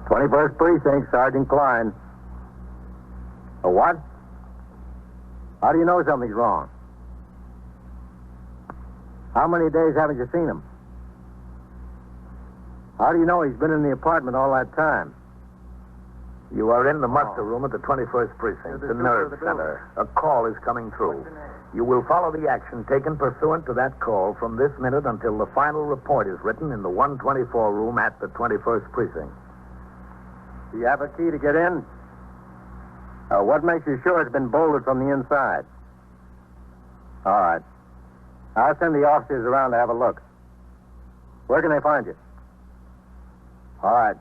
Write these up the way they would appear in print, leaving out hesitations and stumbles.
"21st Precinct, Sergeant Klein." "A what? How do you know something's wrong? How many days haven't you seen him? How do you know he's been in the apartment all that time?" You are in the muster room at the 21st Precinct, the nerve center. A call is coming through. You will follow the action taken pursuant to that call from this minute until the final report is written in the 124 room at the 21st Precinct. "Do you have a key to get in? What makes you sure it's been bolted from the inside?" "All right. I'll send the officers around to have a look. Where can they find you?" "All right.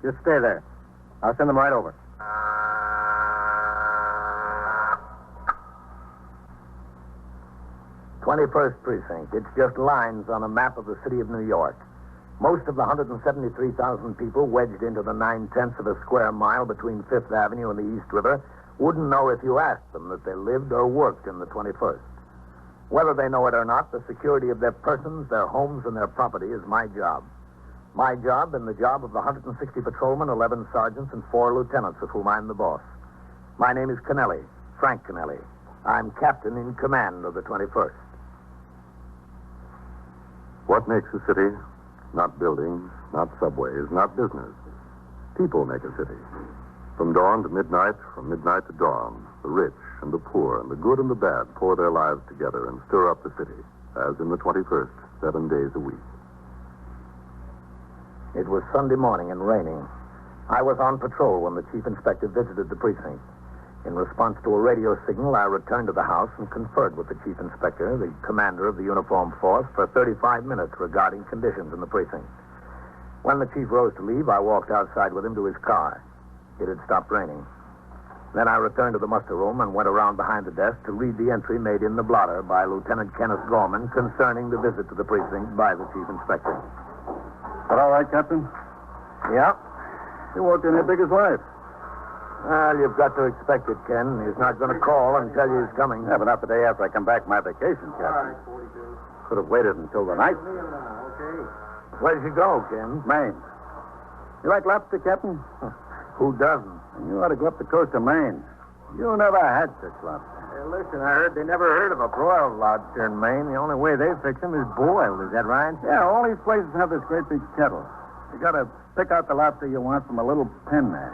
Just stay there. I'll send them right over." 21st Precinct. It's just lines on a map of the city of New York. Most of the 173,000 people wedged into the 9/10 of a square mile between 5th Avenue and the East River wouldn't know if you asked them that they lived or worked in the 21st. Whether they know it or not, the security of their persons, their homes, and their property is my job. My job and the job of the 160 patrolmen, 11 sergeants, and 4 lieutenants, of whom I'm the boss. My name is Kennelly, Frank Kennelly. I'm captain in command of the 21st. What makes a city? Not buildings, not subways, not business. People make a city. From dawn to midnight, from midnight to dawn, the rich and the poor and the good and the bad pour their lives together and stir up the city, as in the 21st, 7 days a week. It was Sunday morning and raining. I was on patrol when the chief inspector visited the precinct. In response to a radio signal, I returned to the house and conferred with the chief inspector, the commander of the uniformed force, for 35 minutes regarding conditions in the precinct. When the chief rose to leave, I walked outside with him to his car. It had stopped raining. Then I returned to the muster room and went around behind the desk to read the entry made in the blotter by Lieutenant Kenneth Gorman concerning the visit to the precinct by the chief inspector. That all right, Captain? Yeah? You walked in here big as life. Well, you've got to expect it, Ken. He's not going to call and tell you he's coming. Yeah, but not the day after I come back from my vacation, Captain. Could have waited until the night. Where'd you go, Ken? Maine. You like lobster, Captain? Who doesn't? You ought to go up the coast of Maine. You never had such lobster. Hey, listen, I heard they never heard of a broiled lobster in Maine. The only way they fix them is boiled. Is that right? Yeah, all these places have this great big kettle. You got to pick out the lobster you want from a little pen there.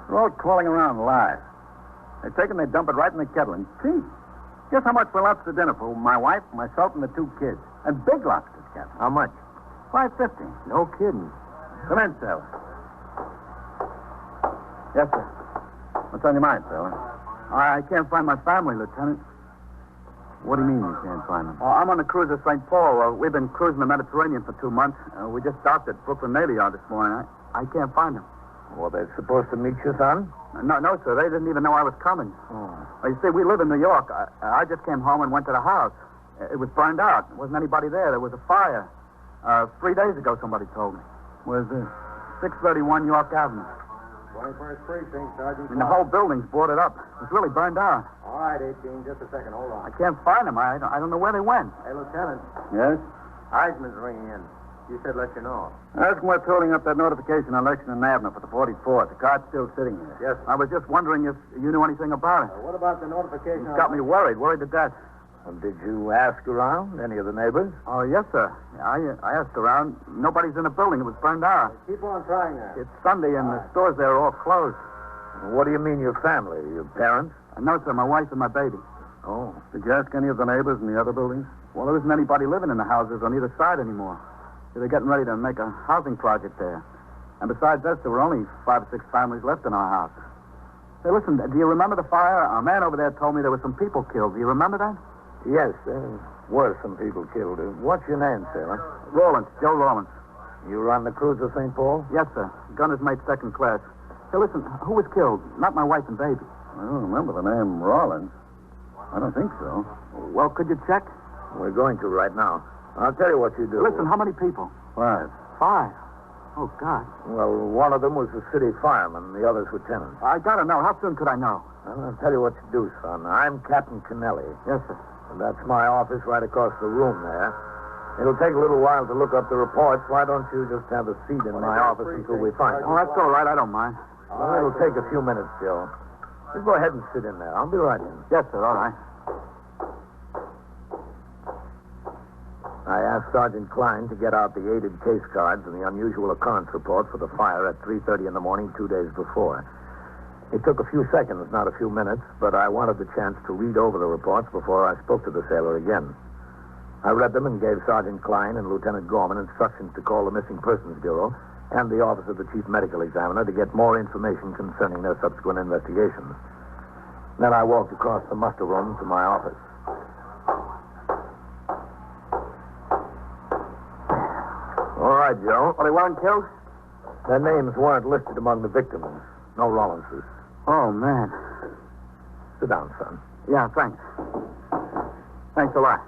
They're all crawling around live. They take and they dump it right in the kettle and cheap. Guess how much for lobster dinner for my wife, myself, and the 2 kids? And big lobsters, Captain. How much? $5.50. No kidding. Come in, sailor. Yes, sir. What's on your mind, sailor? I can't find my family, Lieutenant. What do you mean you can't find them? I'm on the cruiser St. Paul. We've been cruising the Mediterranean for 2 months. We just docked at Brooklyn Navy Yard this morning. I can't find them. Well, they're supposed to meet you, son? No, sir. They didn't even know I was coming. Oh. You see, we live in New York. I just came home and went to the house. It was burned out. There wasn't anybody there. There was a fire. 3 days ago, somebody told me. Where's this? 631 York Avenue. 21st Precinct, Sergeant. And the whole building's boarded up. It's really burned out. All right, 18, just a second. Hold on. I can't find them. I don't know where they went. Hey, Lieutenant, Yes? Heisman's ringing in. You said let you know. Ask him what's holding up that notification on Lexington Avenue for the 44th. The car's still sitting there. Yes. I was just wondering if you knew anything about it. What about the notification? It's got me worried to death. Did you ask around? Any of the neighbors? Oh, yes, sir. I asked around. Nobody's in the building. It was burned out. Keep on trying that. It's Sunday, and the stores there are all closed. What do you mean, your family? Your parents? No, sir, my wife and my baby. Oh. Did you ask any of the neighbors in the other buildings? Well, there isn't anybody living in the houses on either side anymore. They're getting ready to make a housing project there. And besides us, there were only 5 or 6 families left in our house. Hey, listen, do you remember the fire? A man over there told me there were some people killed. Do you remember that? Yes, there were some people killed. What's your name, sailor? Rawlins, Joe Rawlins. You run the cruiser St. Paul? Yes, sir. Gunner's mate 2nd class. Hey, listen, who was killed? Not my wife and baby. I don't remember the name Rollins. I don't think so. Well, could you check? We're going to right now. I'll tell you what you do. Listen, how many people? 5. 5. Oh, God. Well, one of them was the city fireman. The others were tenants. I gotta know. How soon could I know? I'll tell you what you do, son. I'm Captain Kennelly. Yes, sir. And that's my office right across the room there. It'll take a little while to look up the reports. Why don't you just have a seat in my office until we find Oh, them? that's all right. I don't mind. Well, it'll take a few minutes, Joe. Just go ahead and sit in there. I'll be right in. Yes, sir. All right. I asked Sergeant Klein to get out the aided case cards and the unusual occurrence report for the fire at 3:30 in the morning 2 days before. It took a few seconds, not a few minutes, but I wanted the chance to read over the reports before I spoke to the sailor again. I read them and gave Sergeant Klein and Lieutenant Gorman instructions to call the Missing Persons Bureau and the Office of the Chief Medical Examiner to get more information concerning their subsequent investigations. Then I walked across the muster room to my office. All right, Joe. Well, they weren't killed? Their names weren't listed among the victims. No Rollinses. Oh, man. Sit down, son. Yeah, thanks. Thanks a lot.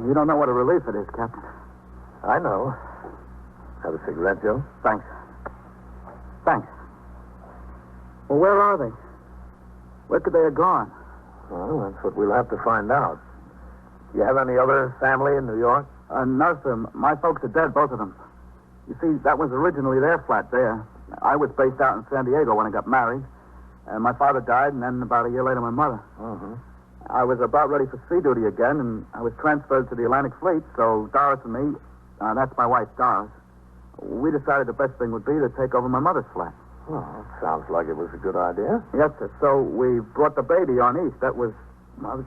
You don't know what a relief it is, Captain. I know. Have a cigarette, Joe? Thanks. Thanks. Well, where are they? Where could they have gone? Well, that's what we'll have to find out. You have any other family in New York? No, sir. My folks are dead, both of them. You see, that was originally their flat there. I was based out in San Diego when I got married. And my father died, and then about a year later, my mother. Mm-hmm. I was about ready for sea duty again, and I was transferred to the Atlantic Fleet, so Doris and me, that's my wife, Doris, we decided the best thing would be to take over my mother's flat. Well, sounds like it was a good idea. Yes, sir. So we brought the baby on east. That was,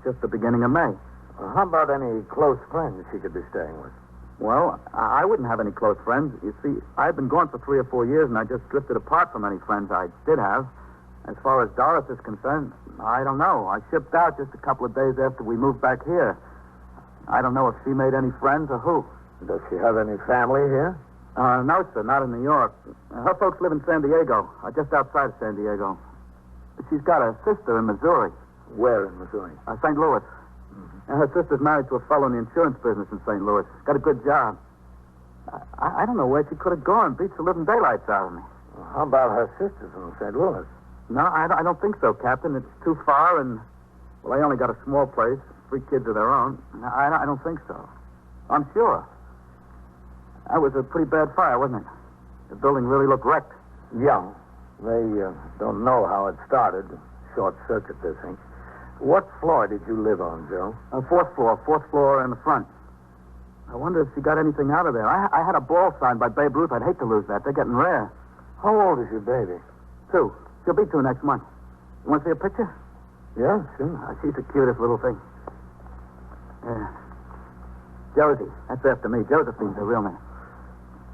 just the beginning of May. How about any close friends she could be staying with? Well, I wouldn't have any close friends. You see, I've been gone for 3 or 4 years, and I just drifted apart from any friends I did have. As far as Doris is concerned, I don't know. I shipped out just a couple of days after we moved back here. I don't know if she made any friends or who. Does she have any family here? No, sir, not in New York. Her folks live in San Diego, just outside of San Diego. She's got a sister in Missouri. Where in Missouri? St. Louis. Mm-hmm. And her sister's married to a fellow in the insurance business in St. Louis. Got a good job. I don't know where she could have gone. Beats the living daylights out of me. Well, how about her sisters in St. Louis? No, I don't think so, Captain. It's too far, and, well, they only got a small place, 3 kids of their own. I don't think so. I'm sure. That was a pretty bad fire, wasn't it? The building really looked wrecked. Yeah. They don't know how it started. Short circuit, they think. What floor did you live on, Joe? 4th floor in the front. I wonder if she got anything out of there. I had a ball signed by Babe Ruth. I'd hate to lose that. They're getting rare. How old is your baby? 2. She'll be 2 next month. You want to see a picture? Yeah, sure. She's the cutest little thing. Yeah. Josie. That's after me. Josephine's her real name.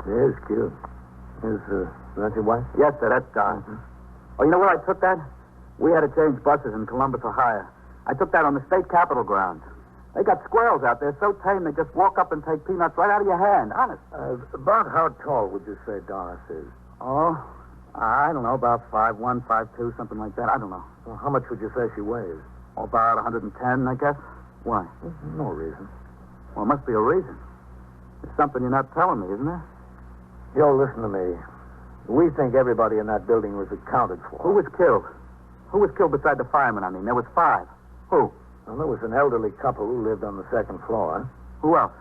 She is cute. Is that your wife? Yes, sir. That's Doris. Mm-hmm. Oh, you know where I took that? We had to change buses in Columbus, Ohio. I took that on the state capitol grounds. They got squirrels out there so tame they just walk up and take peanuts right out of your hand. Honest. About how tall would you say Doris is? Oh, I don't know, about 5'1", 5'2", something like that. I don't know. Well, how much would you say she weighs? About 110, I guess. Why? No reason. Well, it must be a reason. It's something you're not telling me, isn't there? Joe, listen to me. We think everybody in that building was accounted for. Who was killed? Who was killed beside the fireman, I mean? There was 5. Who? Well, there was an elderly couple who lived on the 2nd floor. Who else?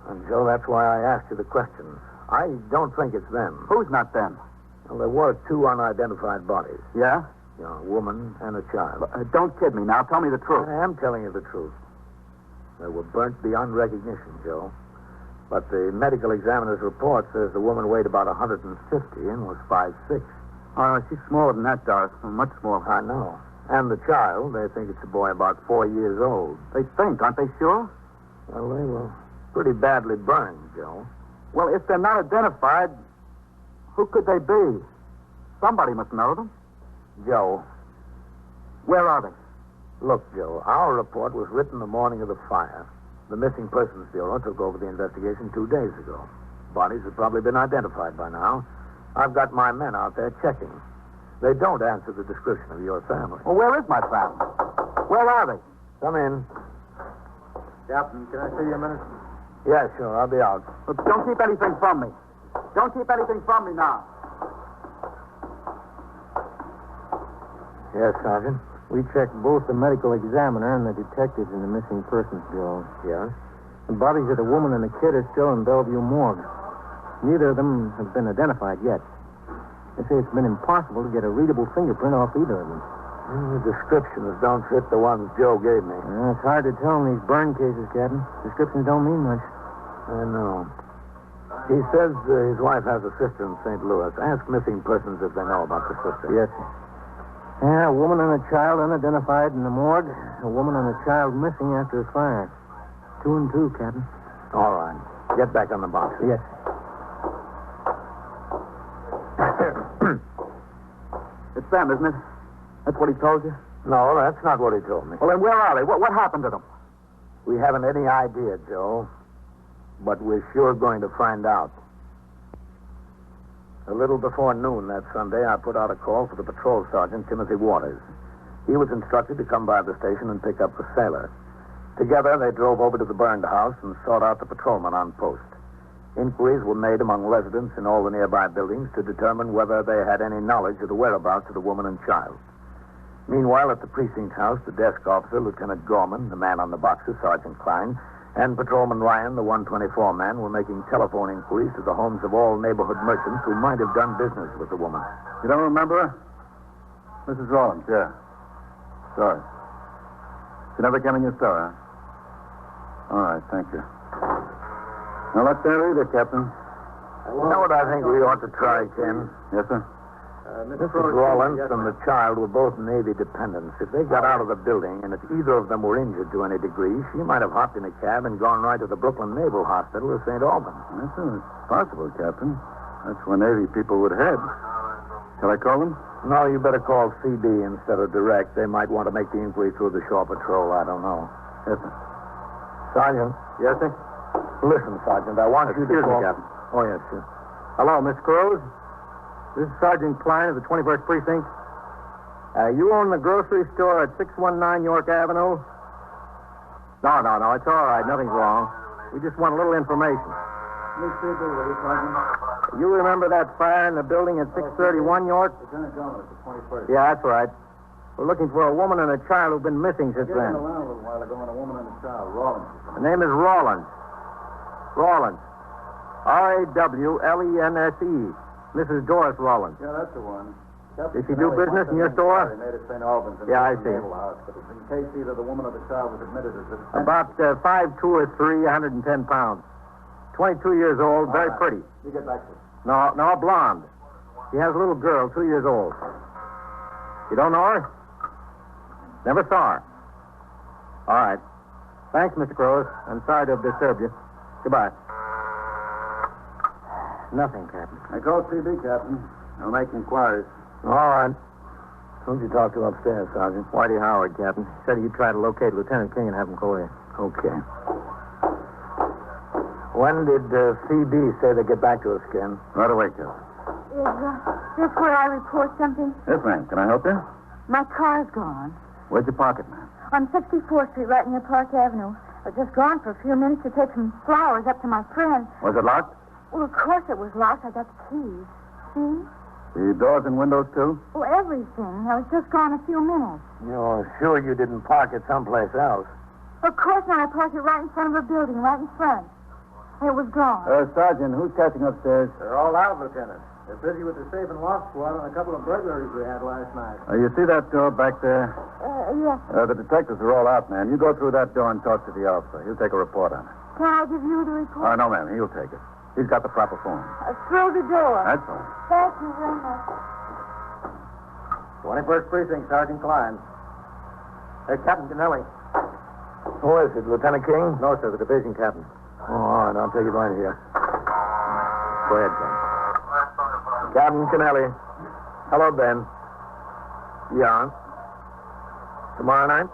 And, Joe, that's why I asked you the questions. I don't think it's them. Who's not them? Well, there were 2 unidentified bodies. Yeah? You know, a woman and a child. Don't kid me now. Tell me the truth. I am telling you the truth. They were burnt beyond recognition, Joe. But the medical examiner's report says the woman weighed about 150 and was 5'6". Oh, she's smaller than that, Doris. Much smaller. I know. And the child, they think it's a boy about 4 years old. They think, aren't they sure? Well, they were pretty badly burned, Joe. Well, if they're not identified, who could they be? Somebody must know them. Joe. Where are they? Look, Joe, our report was written the morning of the fire. The Missing Persons Bureau took over the investigation 2 days ago. Bodies have probably been identified by now. I've got my men out there checking. They don't answer the description of your family. Well, where is my family? Where are they? Come in. Captain, can I see you a minute? Yeah, sure. I'll be out. Look, don't keep anything from me. Don't keep anything from me now. Yes, Sergeant. We checked both the medical examiner and the detectives in the Missing Persons Bureau. Yeah? The bodies of the woman and the kid are still in Bellevue morgue. Neither of them have been identified yet. They say it's been impossible to get a readable fingerprint off either of them. The descriptions don't fit the ones Joe gave me. It's hard to tell in these burn cases, Captain. Descriptions don't mean much. I know. He says his wife has a sister in St. Louis. Ask Missing Persons if they know about the sister. Yes, sir. Yeah, a woman and a child unidentified in the morgue. A woman and a child missing after a fire. 2 and 2, Captain. All right. Get back on the box. Yes. It's them, isn't it? That's what he told you? No, that's not what he told me. Well, then where are they? What happened to them? We haven't any idea, Joe. But we're sure going to find out. A little before noon that Sunday, I put out a call for the patrol sergeant, Timothy Waters. He was instructed to come by the station and pick up the sailor. Together, they drove over to the burned house and sought out the patrolman on post. Inquiries were made among residents in all the nearby buildings to determine whether they had any knowledge of the whereabouts of the woman and child. Meanwhile, at the precinct house, the desk officer, Lieutenant Gorman, the man on the boxes, Sergeant Klein, and Patrolman Ryan, the 124 man, were making telephone inquiries to the homes of all neighborhood merchants who might have done business with the woman. You don't remember her? Mrs. Rawlins, yeah. Sorry. She never came in your store, huh? All right, thank you. Now, let's there either, Captain. You know what I think we ought to try, Ken? Yes, sir? Mrs. Rawlins and the child were both Navy dependents. If they got out of the building, and if either of them were injured to any degree, she might have hopped in a cab and gone right to the Brooklyn Naval Hospital or St. Albans. Yes, sir. It's possible, Captain. That's where Navy people would head. Shall I call them? No, you better call CD instead of direct. They might want to make the inquiry through the shore patrol. I don't know. Yes, sir. Sergeant. Yes, sir? Listen, Sergeant, I want you to Excuse me, call... Captain. Oh, yes, sir. Hello, Miss Cruz. This is Sergeant Klein of the 21st Precinct. You own the grocery store at 619 York Avenue? No, it's all right. Nothing's wrong. We just want a little information. Miss CD, will you, Sergeant? You remember that fire in the building at 631 York? Lieutenant Gorman at the 21st. Yeah, that's right. We're looking for a woman and a child who've been missing since then. around a little while ago and a woman and a child, Rawlins. The name is Rawlins. Rawlins. Rawlense. Mrs. Doris Rawlins. Yeah, that's the one. Did she do business in your store? They made at St. Albans. Yeah, I see. Naval Hospital. In case either the woman or the child was admitted as About 5'2" or 3, 110 pounds. 22 years old, very pretty. You get back to it. No, blonde. She has a little girl, 2 years old. You don't know her? Never saw her. All right. Thanks, Mr. Cruz. I'm sorry to have disturbed you. Goodbye. Nothing, Captain. I called CD, Captain. I'll make inquiries. All right. Who'd you talk to upstairs, Sergeant? Whitey Howard, Captain. Said you'd try to locate Lieutenant King and have him call you. Okay. When did CD say they'd get back to us, Ken? Right away, Captain. Is this where I report something? Yes, ma'am. Can I help you? My car's gone. Where's your pocket, ma'am? On 64th Street, right near Park Avenue. I've just gone for a few minutes to take some flowers up to my friend. Was it locked? Well, of course it was locked. I got the keys. See? The doors and windows, too? Oh, everything. I was just gone a few minutes. You're sure you didn't park it someplace else? Of course not. I parked it right in front of a building, right in front. It was gone. Sergeant, who's catching upstairs? They're all out, Lieutenant. They're busy with the safe and lock squad on a couple of burglaries we had last night. You see that door back there? Yes. The detectives are all out, ma'am. You go through that door and talk to the officer. He'll take a report on it. Can I give you the report? No, ma'am. He'll take it. He's got the proper form. Through the door. That's all. Thank you very much. 21st Precinct, Sergeant Klein. Hey, Captain Kennelly. Who is it, Lieutenant King? No, sir, the division captain. Oh, all right. I'll take it right here. Go ahead, Ken. Captain Kennelly. Hello, Ben. Yeah. Tomorrow night?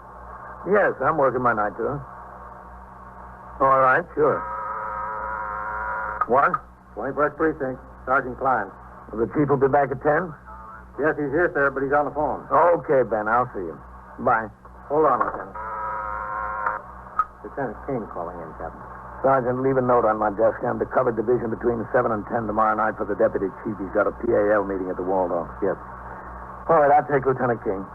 Yes, I'm working my night, too. All right, sure. What? 21st Precinct, Sergeant Klein. The chief will be back at 10? Yes, he's here, sir, but he's on the phone. Okay, Ben. I'll see you. Bye. Hold on, Lieutenant. Lieutenant King calling in, Captain. Sergeant, leave a note on my desk. I'm to cover division between 7 and 10 tomorrow night for the deputy chief. He's got a PAL meeting at the Waldorf. Yes. All right, I'll take Lieutenant King.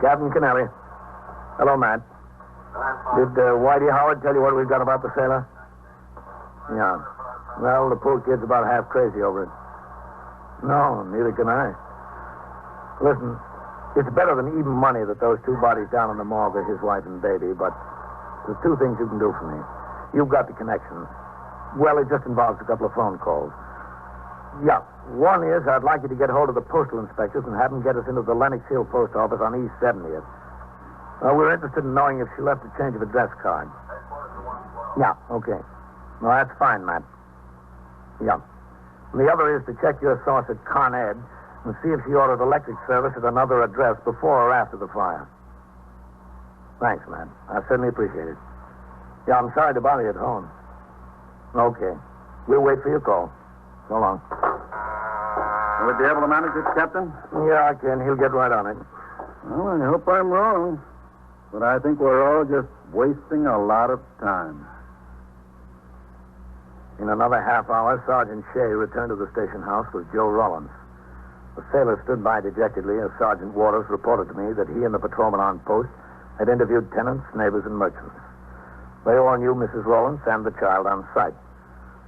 Captain Kennelly. Hello, Matt. Did Whitey Howard tell you what we've got about the sailor? Yeah. Well, the poor kid's about half crazy over it. No, neither can I. Listen, it's better than even money that those two bodies down in the morgue are his wife and baby, but there's two things you can do for me. You've got the connections. Well, it just involves a couple of phone calls. Yeah. One is I'd like you to get hold of the postal inspectors and have them get us into the Lenox Hill post office on East 70th. We're interested in knowing if she left a change of address card. Yeah, okay. Well, that's fine, Matt. Yeah. And the other is to check your source at Con Ed and see if she ordered electric service at another address before or after the fire. Thanks, Matt. I certainly appreciate it. Yeah, I'm sorry to bother you at home. Okay. We'll wait for your call. So long. Will we be able to manage it, Captain? Yeah, I can. He'll get right on it. Well, I hope I'm wrong. But I think we're all just wasting a lot of time. In another half hour, Sergeant Shea returned to the station house with Joe Rollins. The sailor stood by dejectedly as Sergeant Waters reported to me that he and the patrolman on post had interviewed tenants, neighbors, and merchants. They all knew Mrs. Rollins and the child on sight.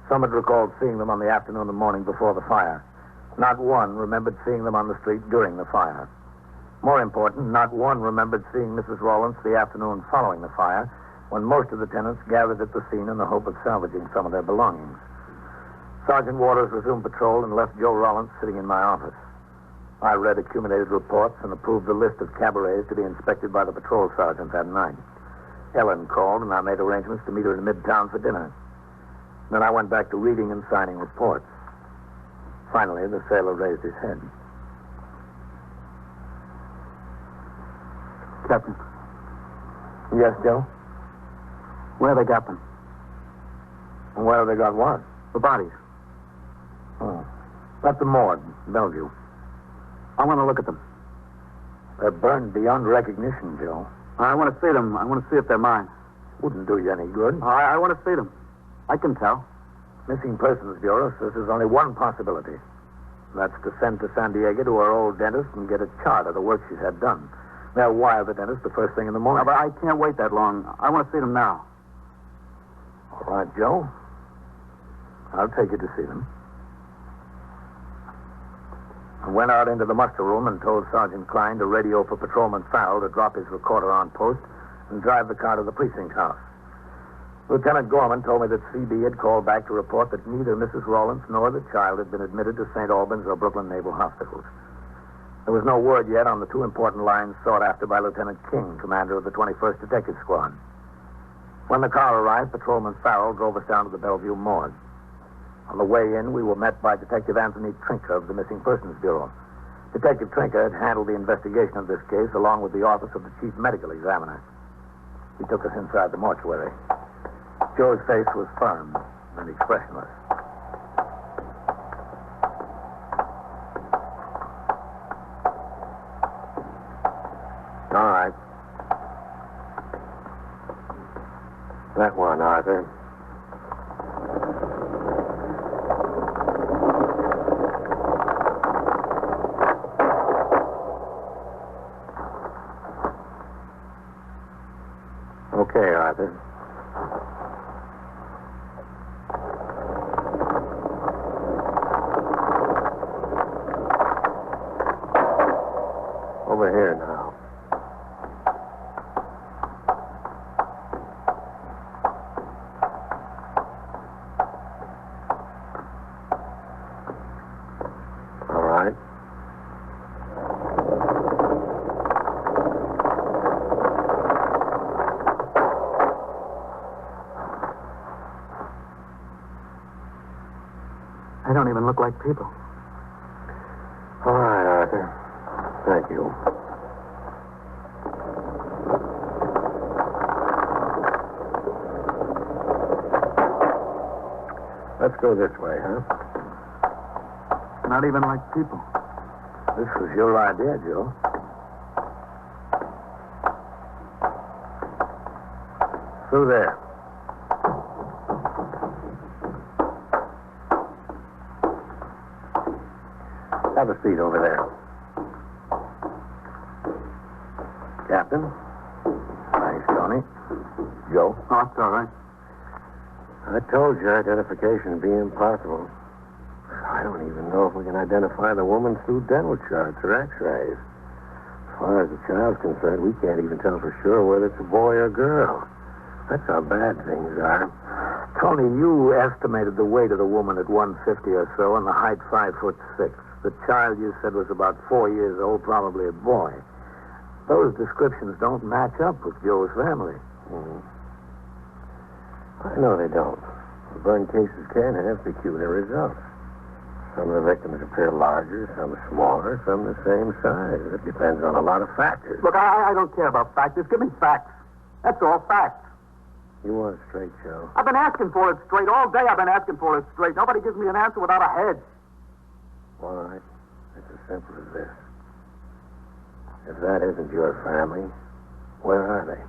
Some had recalled seeing them on the afternoon and morning before the fire. Not one remembered seeing them on the street during the fire. More important, not one remembered seeing Mrs. Rollins the afternoon following the fire, when most of the tenants gathered at the scene in the hope of salvaging some of their belongings. Sergeant Waters resumed patrol and left Joe Rollins sitting in my office. I read accumulated reports and approved the list of cabarets to be inspected by the patrol sergeant that night. Ellen called, and I made arrangements to meet her in Midtown for dinner. Then I went back to reading and signing reports. Finally, the sailor raised his head. Captain, Yes, Joe? where they got them? Where have they got what? The bodies. Oh. At the morgue, Bellevue. I want to look at them. They're burned beyond recognition, Joe. I want to see them. I want to see if they're mine. Wouldn't do you any good. I want to see them. I can tell. Missing Persons Bureau says there's only one possibility. That's to send to San Diego to her old dentist and get a chart of the work she's had done. They'll wire the dentist the first thing in the morning. But I can't wait that long. I want to see them now. All right, Joe. I'll take you to see them. I went out into the muster room and told Sergeant Klein to radio for Patrolman Farrell to drop his recorder on post and drive the car to the precinct house. Lieutenant Gorman told me that CB had called back to report that neither Mrs. Rollins nor the child had been admitted to St. Albans or Brooklyn Naval Hospitals. There was no word yet on the two important lines sought after by Lieutenant King, commander of the 21st Detective Squad. When the car arrived, Patrolman Farrell drove us down to the Bellevue morgue. On the way in, we were met by Detective Anthony Trinker of the Missing Persons Bureau. Detective Trinker had handled the investigation of this case along with the office of the Chief Medical Examiner. He took us inside the mortuary. Joe's face was firm and expressionless. All right. That one, Arthur. Okay, Arthur. Over here now. All right. They don't even look like people. All right, Arthur. Thank you. Let's go this way, huh? Not even like people. This was your idea, Joe. Through there. Have a seat over there. Captain. Thanks, Tony. Joe? Oh, it's all right. I told you identification would be impossible. I don't even know if we can identify the woman through dental charts or x-rays. As far as the child's concerned, we can't even tell for sure whether it's a boy or girl. That's how bad things are. Tony, you estimated the weight of the woman at 150 or so and the height 5'6". The child you said was about 4 years old, probably a boy. Those descriptions don't match up with Joe's family. Mm-hmm. I know they don't. Burn cases can have peculiar results. Some of the victims appear larger, some smaller, some the same size. It depends on a lot of factors. Look, I don't care about facts. Just give me facts. That's all, facts. You want it straight, Joe? I've been asking for it straight. All day I've been asking for it straight. Nobody gives me an answer without a head. All right. It's as simple as this. If that isn't your family, where are they?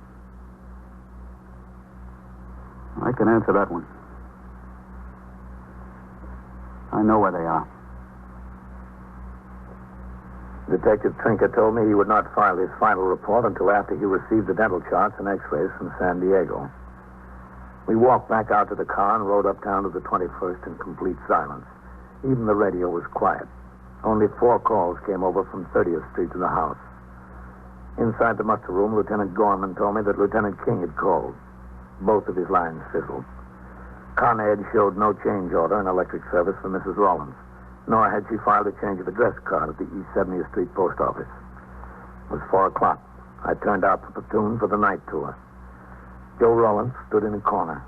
I can answer that one. I know where they are. Detective Trinker told me he would not file his final report until after he received the dental charts and x-rays from San Diego. We walked back out to the car and rode uptown to the 21st in complete silence. Even the radio was quiet. Only 4 calls came over from 30th Street to the house. Inside the muster room, Lieutenant Gorman told me that Lieutenant King had called. Both of his lines fizzled. Con Ed showed no change order in electric service for Mrs. Rollins, nor had she filed a change of address card at the East 70th Street post office. It was 4 o'clock. I turned out the platoon for the night tour. Joe Rollins stood in a corner.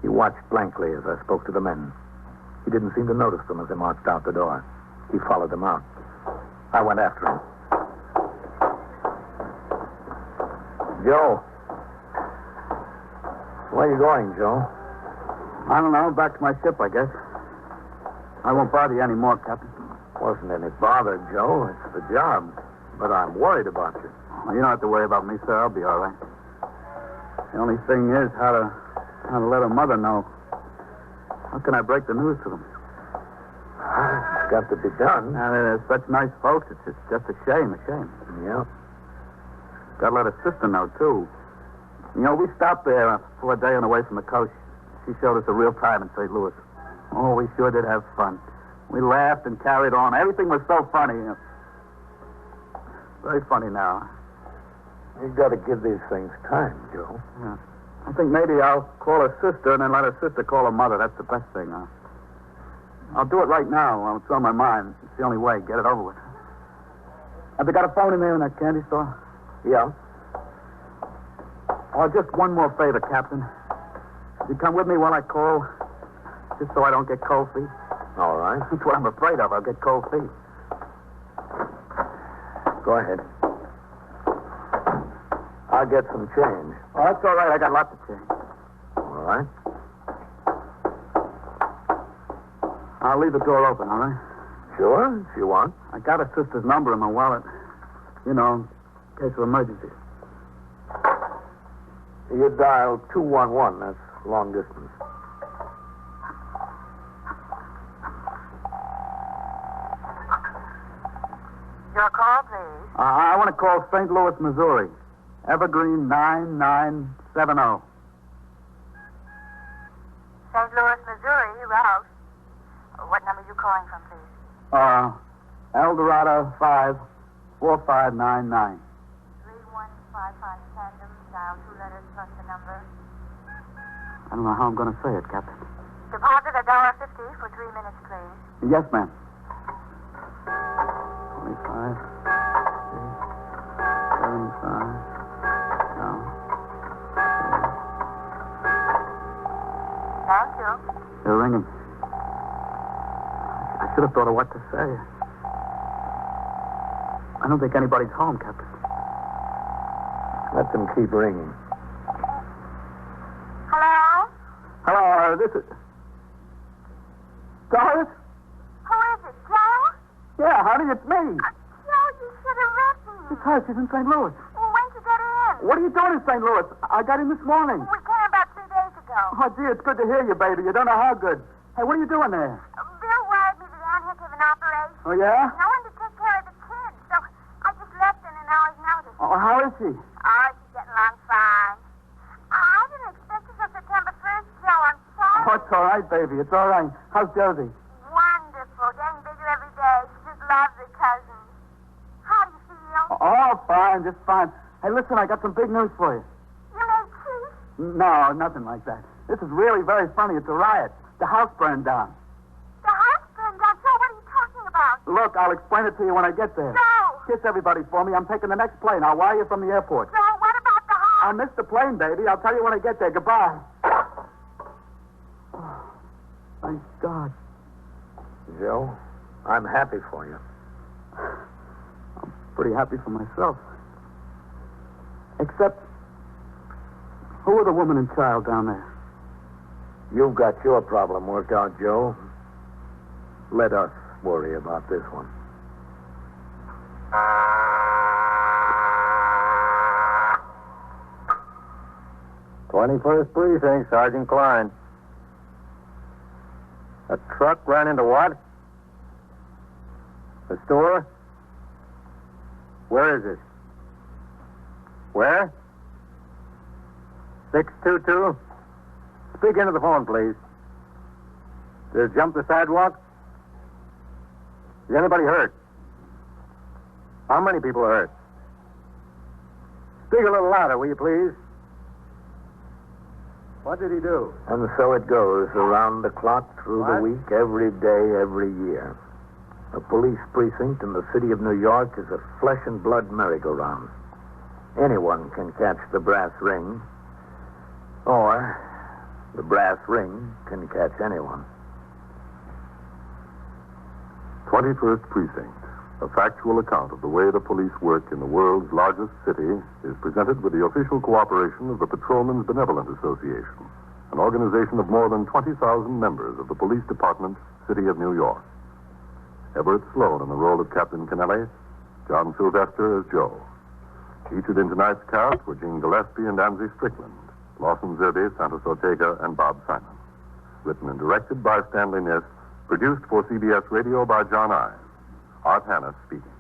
He watched blankly as I spoke to the men. He didn't seem to notice them as they marched out the door. He followed them out. I went after him. Joe. Where are you going, Joe? I don't know. Back to my ship, I guess. I won't bother you anymore, Captain. Wasn't any bother, Joe. It's the job. But I'm worried about you. Well, you don't have to worry about me, sir. I'll be all right. The only thing is how to let her mother know. How can I break the news to them? It's got to be done. They're such nice folks. It's just a shame. Yeah. Got to let her sister know, too. You know, we stopped there for a day on the way from the coast. She showed us a real time in St. Louis. Oh, we sure did have fun. We laughed and carried on. Everything was so funny. Very funny now. You've got to give these things time, Joe. Yeah. I think maybe I'll call her sister and then let her sister call her mother. That's the best thing. I'll do it right now while it's on my mind. It's the only way. Get it over with. Have they got a phone in there in that candy store? Yeah. Oh, just one more favor, Captain. You come with me while I call, just so I don't get cold feet. All right. That's what I'm afraid of. I'll get cold feet. Go ahead. I'll get some change. Oh, that's all right. I got lots of change. All right. I'll leave the door open, all right? Sure, if you want. I got her sister's number in my wallet. You know, in case of emergency. You dial 211. That's long distance. Your call, please. I want to call St. Louis, Missouri. Evergreen 9970. St. Louis, Missouri, route. What number are you calling from, please? Eldorado 54599. 3155 tandem, dial 2 letters plus the number. I don't know how I'm going to say it, Captain. Deposit $1.50 for 3 minutes, please. Yes, ma'am. 25, 75. No. Thank you. They're ringing. I should have thought of what to say. I don't think anybody's home, Captain. Let them keep ringing. Hello? Hello, this is... Doris? Who is it, Joe? Yeah, honey, it's me. Joe, you should have written me. It's her. She's in St. Louis. Well, when'd you get in? What are you doing in St. Louis? I got in this morning. We came about 3 days ago. Oh, gee, it's good to hear you, baby. You don't know how good. Hey, what are you doing there? Bill wired me to the Aunt Hick of an operation. Oh, yeah? No one to take care of the kids, so I just left in an hour's notice. Oh, how How is she? Oh, she's getting along fine. I didn't expect her till September 1st, Joe. I'm sorry. Oh, it's all right, baby. It's all right. How's Josie? Wonderful. Getting bigger every day. She just loves her cousins. How do you feel? Oh, fine. Just fine. Hey, listen, I got some big news for you. You made peace? No, nothing like that. This is really very funny. It's a riot. The house burned down. The house burned down. Joe, what are you talking about? Look, I'll explain it to you when I get there. Joe! Kiss everybody for me. I'm taking the next plane. I'll wire you from the airport. Joe, what about the house? I missed the plane, baby. I'll tell you when I get there. Goodbye. Oh, thank God. Joe, I'm happy for you. I'm pretty happy for myself. Except, who are the woman and child down there? You've got your problem worked out, Joe. Let us worry about this one. 21st Precinct, Sergeant Klein. A truck ran into what? The store? Where is it? Where? 622? Speak into the phone, please. Did it jump the sidewalk? Is anybody hurt? How many people are hurt? Speak a little louder, will you, please? What did he do? And so it goes around the clock, through the What? week, every day, every year. A police precinct in the city of New York is a flesh and blood merry-go-round. Anyone can catch the brass ring, or the brass ring can catch anyone. 21st Precinct, a factual account of the way the police work in the world's largest city, is presented with the official cooperation of the Patrolmen's Benevolent Association, an organization of more than 20,000 members of the Police Department, City of New York. Everett Sloan in the role of Captain Kennelly, John Sylvester as Joe. Featured in tonight's cast were Jean Gillespie and Anzie Strickland, Lawson Zerbe, Santos Ortega, and Bob Simon. Written and directed by Stanley Niss, produced for CBS Radio by John Ives. Art Hannes speaking.